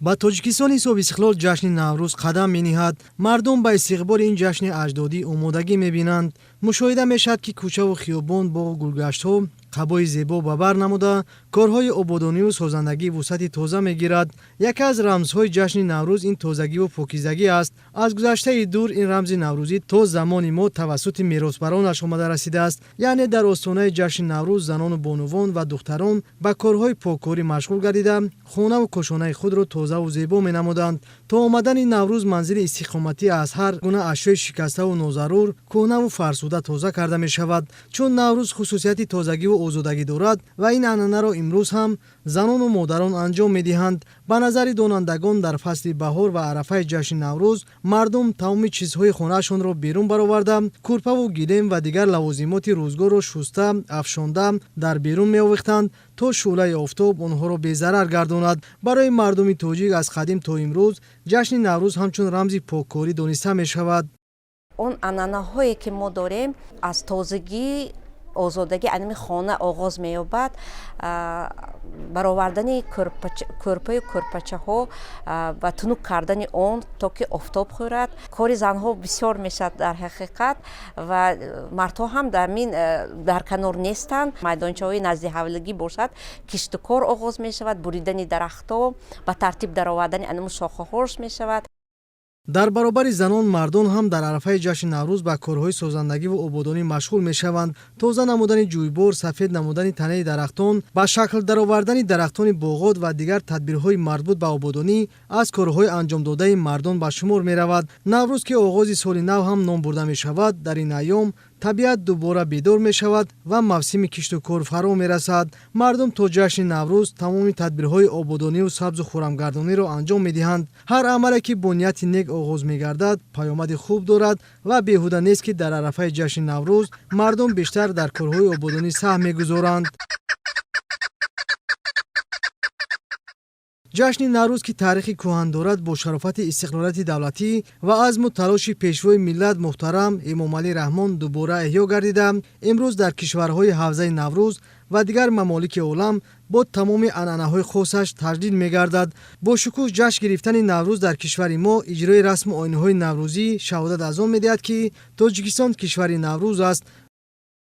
ба Тоҷикистон ҳисоби истиқлол ҷашни Наврӯз қадам мениҳад. Мардум ба истиқболи ин ҷашни аҷдодӣ омодагӣ мебинанд. мушоҳида мешавад, ки кӯчаву хиёбон, боғу гулгаштҳо қабои зебо ба бар намуда, корҳои ободониву созандагӣ вусъати тоза мегирад. яке аз рамзҳои ҷашни Наврӯз ин тозагиву покизагӣ аст. аз гузаштаи дур ин рамзи наврӯзӣ то замони мо тавассути меросбаронаш омада расидааст. яъне дар остонаи ҷашни Наврӯз занону бонувон ва духтарон ба корҳои поккорӣ машғул гардида, хонаву кошонаи худро тозаву зебо менамуданд. то омадани Наврӯз манзили истиқоматӣ аз ҳар гуна ашёи шикаставу нозарур, кӯҳнаву фарсуда тоза карда мешавад. чун Наврӯз хусусияти тозагиву озодагӣ дорад ва ин анъанаро имрӯз ҳам занону модарон анҷом медиҳанд. ба назари донандагон дар фасли баҳор ва арафаи ҷашни Наврӯз мардум тамоми чизҳои хонаашонро берун бароварда, курпаву гилем ва дигар лавозимоти рӯзгорро шуста, афшонда дар берун меовехтанд, то шӯълаи офтоб онҳоро безарар гардонад. барои мардуми тоҷик аз қадим то имрӯз ҷашни Наврӯз ҳамчун рамзи поккорӣ дониста мешавад. он анъанаҳое ки мо дорем аз тозагӣ озодагӣ аними хона оғоз меёбад. баровардани кӯрпаю кӯрпачаҳо ва тунук кардани он то ки офтоб хӯрад. кори занҳо бисёр мешавад дар ҳақиқат ва мардҳо ҳам дар канор нестанд. майдончаҳои назди ҳавлигӣ бошад, киштукор оғоз мешавад, буридани дарахтҳо, ба тартиб даровардани аному шохаҳош мешавад. дар баробари занон мардон ҳам дар арафаи ҷашни Наврӯз ба корҳои созандагиву ободонӣ машғул мешаванд. тоза намудани ҷӯйбор, сафед намудани танаи дарахтон, ба шакл даровардани дарахтони боғот ва дигар тадбирҳои марбут ба ободонӣ аз корҳои анҷомдодаи мардон ба шумор меравад. Наврӯз ки оғози соли нав ҳам ном бурда мешавад, дар ин айём табиат дубора бедор мешавад ва мавсими кишту кор фаро мерасад. мардум то ҷашни Наврӯз тамоми тадбирҳои ободониву сабзу хӯрамгардониро анҷом медиҳанд. ҳар амале ки бо нияти нек оғоз мегардад, паёмади хуб дорад ва беҳуда нест, ки дар арафаи ҷашни Наврӯз мардум бештар дар корҳои ободонӣ саҳм мегузоранд. ҷашни Наврӯз ки таърихи кӯҳан дорад, бо шарофати истиқлолияти давлатӣ ва азму талоши пешвои миллат муҳтарам Эмомалӣ Раҳмон дубора эҳьё гардида, имрӯз дар кишварҳои ҳавзаи Наврӯз ва дигар мамолики олам бо тамоми анъанаҳои хосаш таҷдид мегардад. бо шукӯҳ ҷашн гирифтани Наврӯз дар кишвари мо иҷрои расму оинаҳои наврӯзӣ шаҳодат аз он медиҳад, ки Тоҷикистон кишвари Наврӯз аст